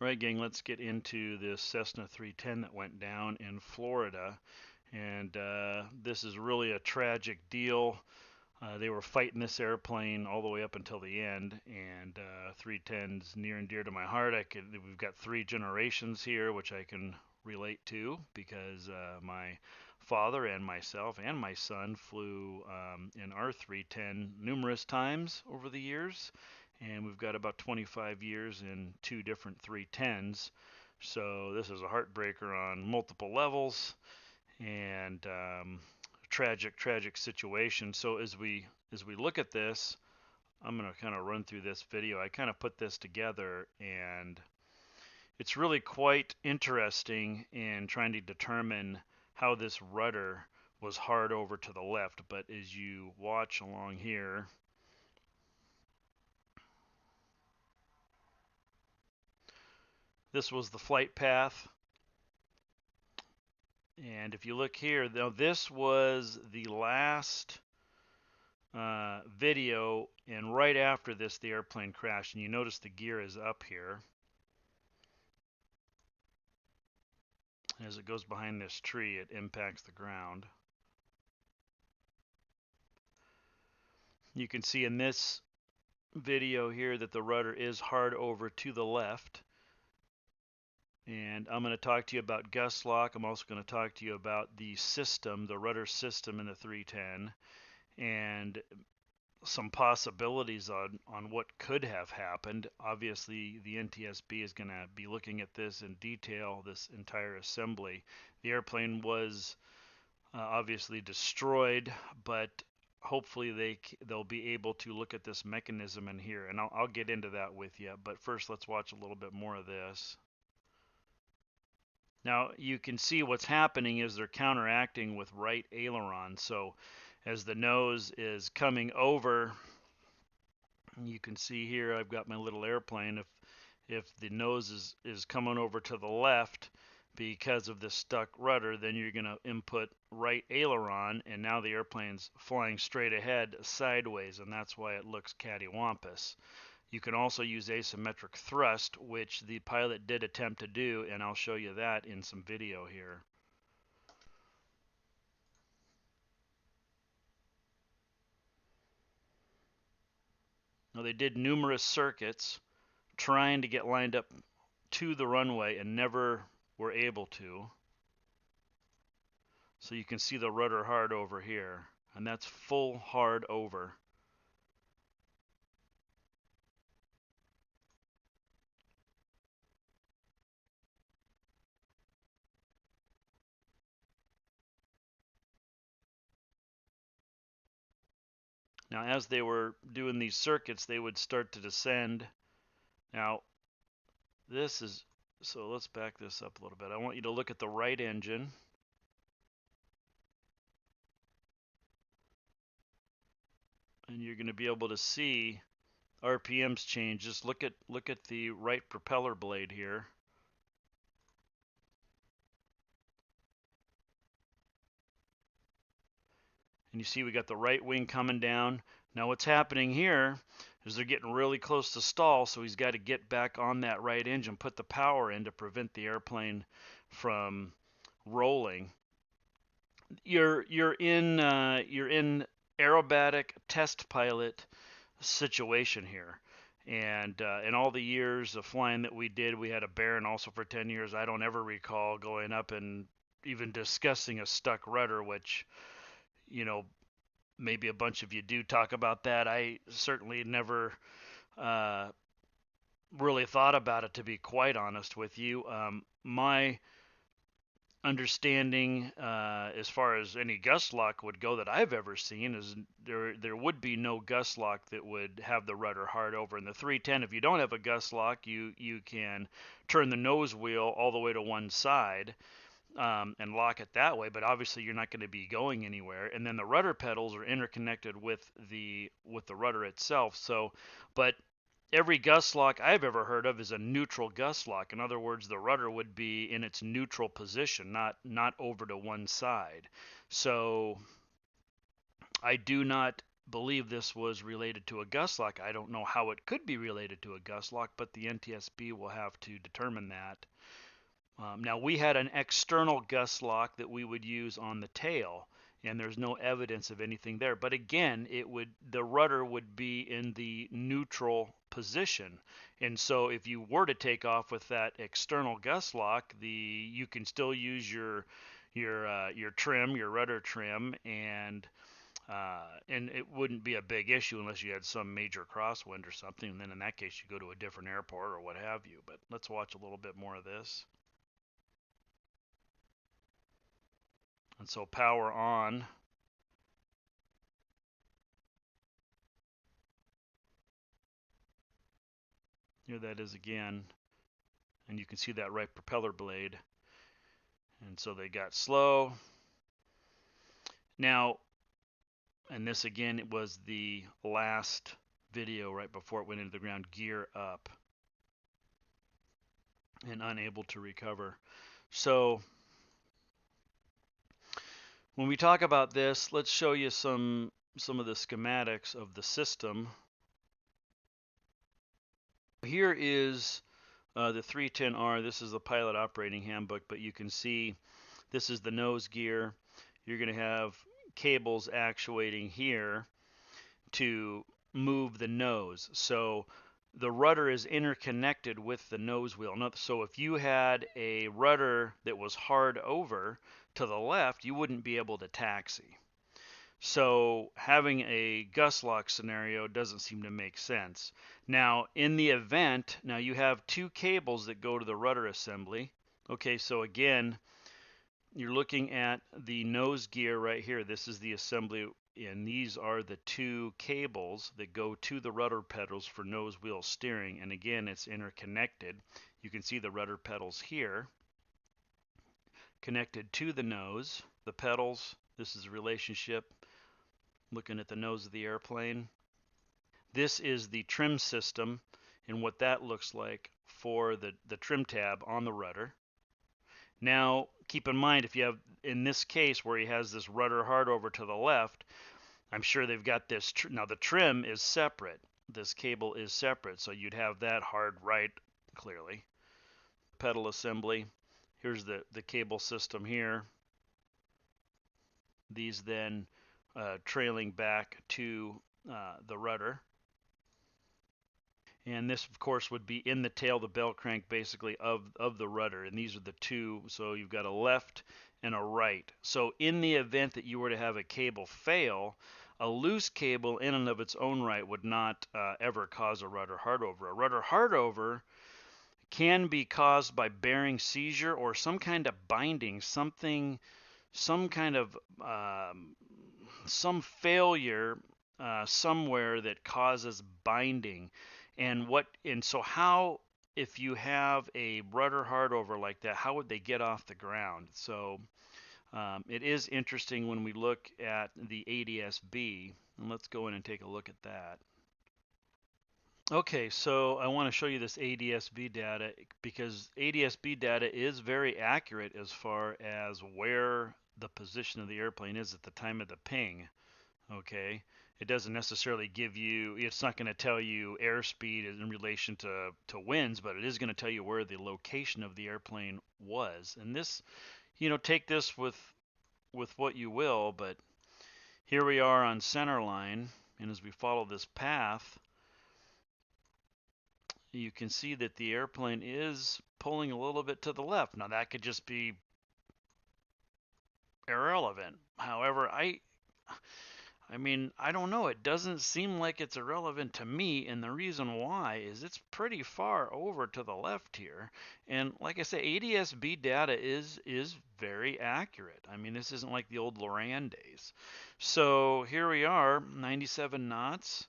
Right, gang, let's get into this Cessna 310 that went down in Florida. And this is really a tragic deal. They were fighting this airplane all the way up until the end, and 310's near and dear to my heart. We've got three generations here, which I can relate to because my father and myself and my son flew in our 310 numerous times over the years, and we've got about 25 years in two different 310s. So this is a heartbreaker on multiple levels, and tragic situation. So as we look at this, I'm going to kind of run through this video. I kind of put this together, and it's really quite interesting in trying to determine how this rudder was hard over to the left. But as you watch along here, this was the flight path. And if you look here, now this was the last video, and right after this the airplane crashed, and you notice the gear is up here. As it goes behind this tree, it impacts the ground. You can see in this video here that the rudder is hard over to the left. And I'm going to talk to you about gust lock. I'm also going to talk to you about the system, the rudder system in the 310, and some possibilities on what could have happened. Obviously, the NTSB is going to be looking at this in detail, this entire assembly. The airplane was obviously destroyed, but hopefully they'll be able to look at this mechanism in here, and I'll get into that with you. But first, let's watch a little bit more of this. Now you can see what's happening is they're counteracting with right aileron. So as the nose is coming over, you can see here I've got my little airplane. If the nose is coming over to the left because of this stuck rudder, then you're going to input right aileron, and now the airplane's flying straight ahead sideways, and that's why it looks cattywampus. You can also use asymmetric thrust, which the pilot did attempt to do, and I'll show you that in some video here. Now they did numerous circuits trying to get lined up to the runway and never were able to. So you can see the rudder hard over here, and that's full hard over. Now as they were doing these circuits, they would start to descend. Now this is, so let's back this up a little bit. I want you to look at the right engine. And you're going to be able to see RPMs change. Just look at the right propeller blade here. And you see we got the right wing coming down. Now what's happening here is they're getting really close to stall, so he's got to get back on that right engine, put the power in to prevent the airplane from rolling. You're in aerobatic test pilot situation here. And in all the years of flying that we did, we had a Baron also for 10 years. I don't ever recall going up and even discussing a stuck rudder, which, you know, maybe a bunch of you do talk about that. I certainly never really thought about it, to be quite honest with you. My understanding as far as any gust lock would go that I've ever seen is there would be no gust lock that would have the rudder hard over. In the 310, if you don't have a gust lock, you can turn the nose wheel all the way to one side and lock it that way, but obviously you're not going to be going anywhere. And then the rudder pedals are interconnected with the rudder itself. So, but every gust lock I've ever heard of is a neutral gust lock. In other words, the rudder would be in its neutral position, not over to one side. So I do not believe this was related to a gust lock. I don't know how it could be related to a gust lock, but the NTSB will have to determine that. Now, we had an external gust lock that we would use on the tail, and there's no evidence of anything there. But again, the rudder would be in the neutral position, and so if you were to take off with that external gust lock, you can still use your trim, your rudder trim, and it wouldn't be a big issue unless you had some major crosswind or something. And then in that case, you go to a different airport or what have you. But let's watch a little bit more of this. And so power on. Here that is again. And you can see that right propeller blade. And so they got slow. Now, and this again, it was the last video right before it went into the ground, gear up. And unable to recover. So when we talk about this, let's show you some of the schematics of the system. Here is the 310R. This is the pilot operating handbook, but you can see this is the nose gear. You're going to have cables actuating here to move the nose. So the rudder is interconnected with the nose wheel. So if you had a rudder that was hard over to the left, you wouldn't be able to taxi. So having a gust lock scenario doesn't seem to make sense. Now, in the event, now you have two cables that go to the rudder assembly. Okay, so again, you're looking at the nose gear right here. This is the assembly, and these are the two cables that go to the rudder pedals for nose wheel steering. And again, it's interconnected. You can see the rudder pedals here connected to the nose, the pedals. This is a relationship. Looking at the nose of the airplane. This is the trim system and what that looks like for the trim tab on the rudder. Now, keep in mind, if you have, in this case where he has this rudder hard over to the left, I'm sure they've got this, now the trim is separate. This cable is separate, so you'd have that hard right, clearly. Pedal assembly. Here's the cable system here. These then trailing back to the rudder. And this, of course, would be in the tail, the bell crank, basically, of the rudder. And these are the two. So you've got a left and a right. So in the event that you were to have a cable fail, a loose cable in and of its own right would not ever cause a rudder hard over. A rudder hard over can be caused by bearing seizure or some kind of binding, some kind of some failure somewhere that causes binding. And so how, if you have a rudder hard over like that, how would they get off the ground? So it is interesting when we look at the ADS-B, and let's go in and take a look at that. Okay, so I want to show you this ADS-B data because ADS-B data is very accurate as far as where the position of the airplane is at the time of the ping. Okay, it doesn't necessarily give you, it's not going to tell you airspeed in relation to winds, but it is going to tell you where the location of the airplane was. And this, take this with what you will, but here we are on center line, and as we follow this path, you can see that the airplane is pulling a little bit to the left. Now that could just be irrelevant. However, I mean, I don't know. It doesn't seem like it's irrelevant to me, and the reason why is it's pretty far over to the left here. And like I say, ADS-B data is very accurate. I mean, this isn't like the old Loran days. So here we are, 97 knots.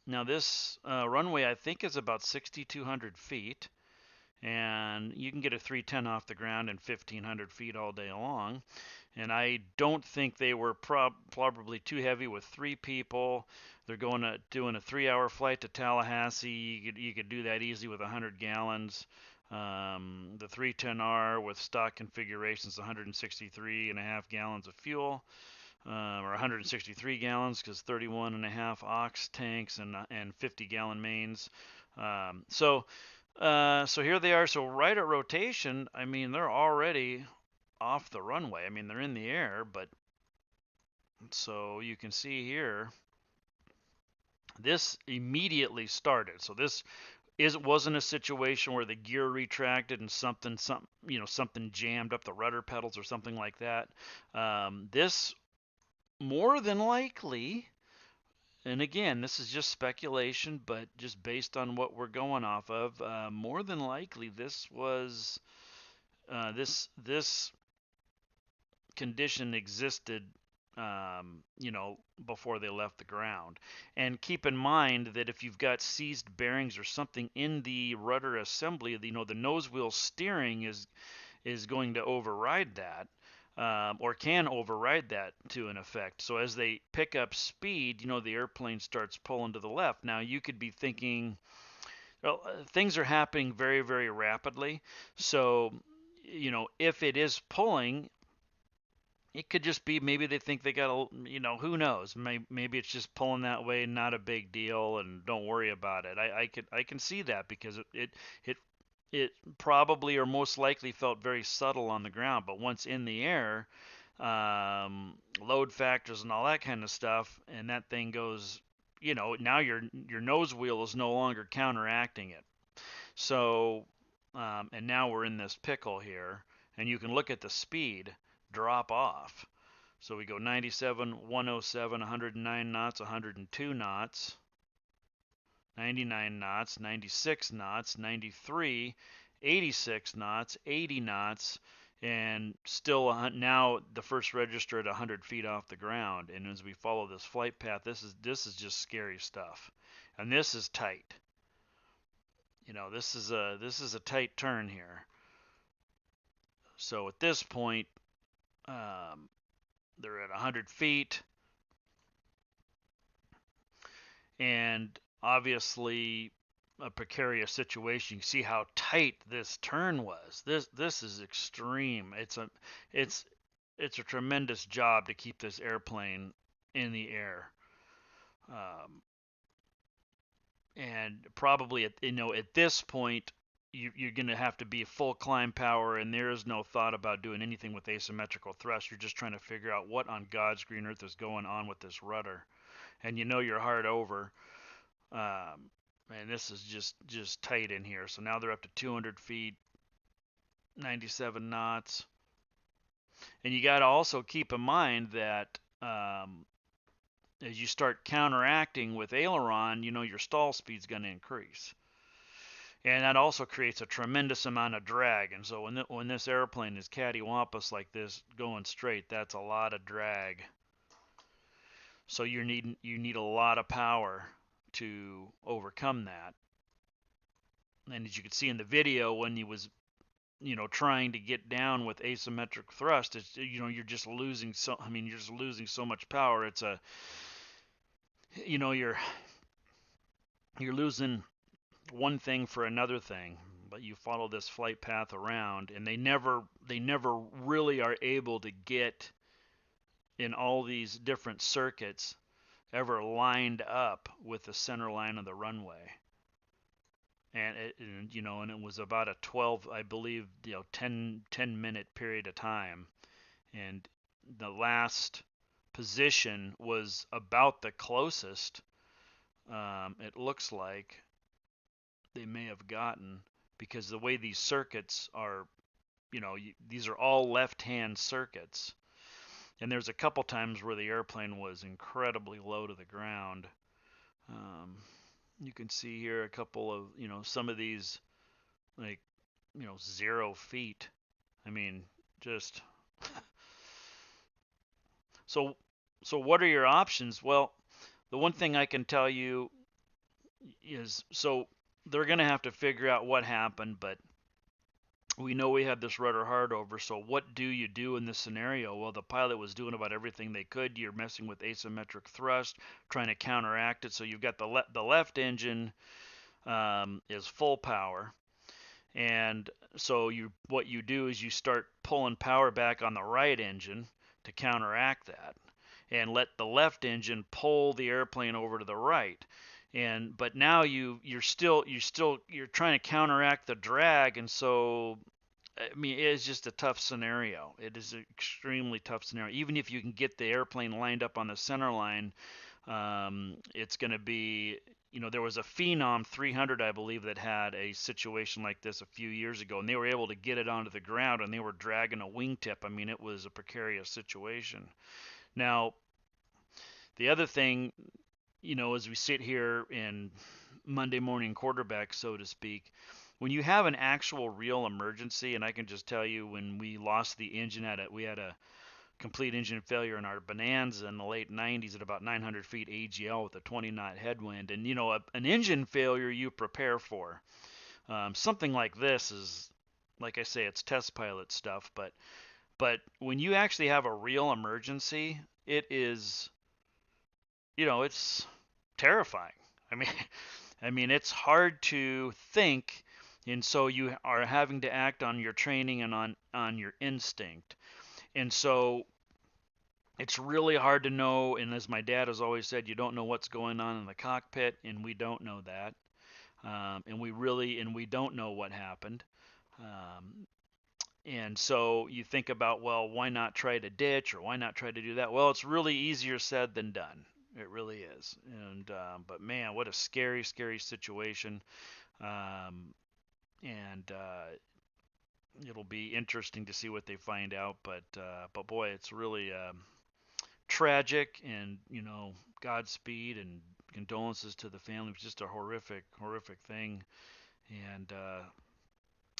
Now this runway, I think, is about 6,200 feet. And you can get a 310 off the ground in 1,500 feet all day long. And I don't think they were probably too heavy with 3 people. They're doing a 3-hour flight to Tallahassee. You could do that easy with 100 gallons. The 310R with stock configurations, 163.5 gallons of fuel. or 163 gallons because 31 and a half ox tanks and 50-gallon mains. So here they are. So right at rotation, I mean, they're already off the runway. I mean, they're in the air, but so you can see here, this immediately started. So this wasn't a situation where the gear retracted and something jammed up the rudder pedals or something like that. This more than likely, and again, this is just speculation, but just based on what we're going off of, more than likely this was this condition existed, before they left the ground. And keep in mind that if you've got seized bearings or something in the rudder assembly, the nose wheel steering is going to override that. Or can override that to an effect. So as they pick up speed, the airplane starts pulling to the left. Now you could be thinking, well, things are happening very, very rapidly. So, if it is pulling, it could just be maybe they think they got who knows? Maybe it's just pulling that way, not a big deal, and don't worry about it. I can see that because it probably or most likely felt very subtle on the ground, but once in the air, load factors and all that kind of stuff, and that thing goes, now your nose wheel is no longer counteracting it. So, and now we're in this pickle here, and you can look at the speed drop off. So we go 97, 107, 109 knots, 102 knots, 99 knots, 96 knots, 93, 86 knots, 80 knots, and still now the first register at 100 feet off the ground. And as we follow this flight path, this is just scary stuff, and this is tight. This is a tight turn here. So at this point, they're at 100 feet, and obviously a precarious situation. You see how tight this turn was. This is extreme. It's a tremendous job to keep this airplane in the air. And probably at this point, you're going to have to be full climb power, and there is no thought about doing anything with asymmetrical thrust. You're just trying to figure out what on God's green earth is going on with this rudder, and you're hard over. And this is just tight in here. So now they're up to 200 feet, 97 knots, and you got to also keep in mind that as you start counteracting with aileron, your stall speed's going to increase. And that also creates a tremendous amount of drag. And so when this airplane is cattywampus like this, going straight, that's a lot of drag. So you need a lot of power to overcome that. And as you can see in the video, when he was trying to get down with asymmetric thrust, it's you're just losing so much power. It's you're losing one thing for another thing, but you follow this flight path around, and they never really are able to get in all these different circuits ever lined up with the center line of the runway. And it was about a 12, I believe, 10 minute period of time, and the last position was about the closest it looks like they may have gotten, because the way these circuits are, these are all left-hand circuits, and there's a couple times where the airplane was incredibly low to the ground. You can see here a couple of, some of these, like, 0 feet. I mean, just so what are your options? Well, the one thing I can tell you is, so they're going to have to figure out what happened, but we know we had this rudder hard over, so what do you do in this scenario? Well, the pilot was doing about everything they could. You're messing with asymmetric thrust, trying to counteract it. So you've got the left engine is full power, and so what you do is you start pulling power back on the right engine to counteract that. and let the left engine pull the airplane over to the right. But now you're trying to counteract the drag, and so I mean, it is just a tough scenario. It is an extremely tough scenario. Even if you can get the airplane lined up on the center line, it's going to be, there was a Phenom 300, I believe, that had a situation like this a few years ago, and they were able to get it onto the ground, and they were dragging a wingtip. I mean, it was a precarious situation. Now, the other thing, as we sit here in Monday morning quarterback, so to speak, when you have an actual real emergency, and I can just tell you when we lost the engine we had a complete engine failure in our Bonanza in the late 90s at about 900 feet AGL with a 20 knot headwind. And, an engine failure you prepare for. Something like this is, like I say, it's test pilot stuff. But when you actually have a real emergency, it is, it's terrifying. I mean, it's hard to think, and so you are having to act on your training and on your instinct. And so it's really hard to know, and as my dad has always said, you don't know what's going on in the cockpit, and we don't know that. And we don't know what happened. And so you think about, well, why not try to ditch, or why not try to do that? Well, it's really easier said than done. It really is. But man, what a scary, scary situation. And it'll be interesting to see what they find out. But boy, it's really tragic, and Godspeed and condolences to the family. It was just a horrific, horrific thing. And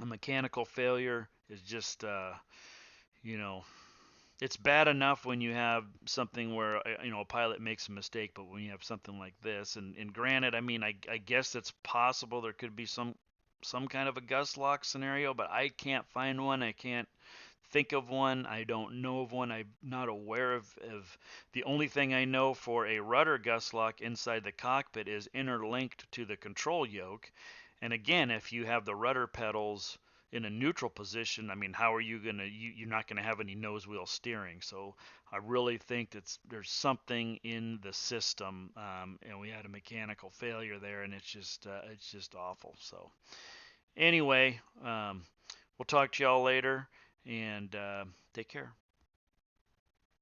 a mechanical failure is just, you know, it's bad enough when you have something where a pilot makes a mistake, but when you have something like this, and granted, I mean, I guess it's possible there could be some kind of a gust lock scenario, but I can't find one. I can't think of one. I don't know of one. I'm not aware of the only thing I know for a rudder gust lock inside the cockpit is interlinked to the control yoke. And again, if you have the rudder pedals in a neutral position, I mean, how are you going to, you're not going to have any nose wheel steering. So I really think there's something in the system, and we had a mechanical failure there, and it's just awful. So anyway, we'll talk to y'all later, and take care.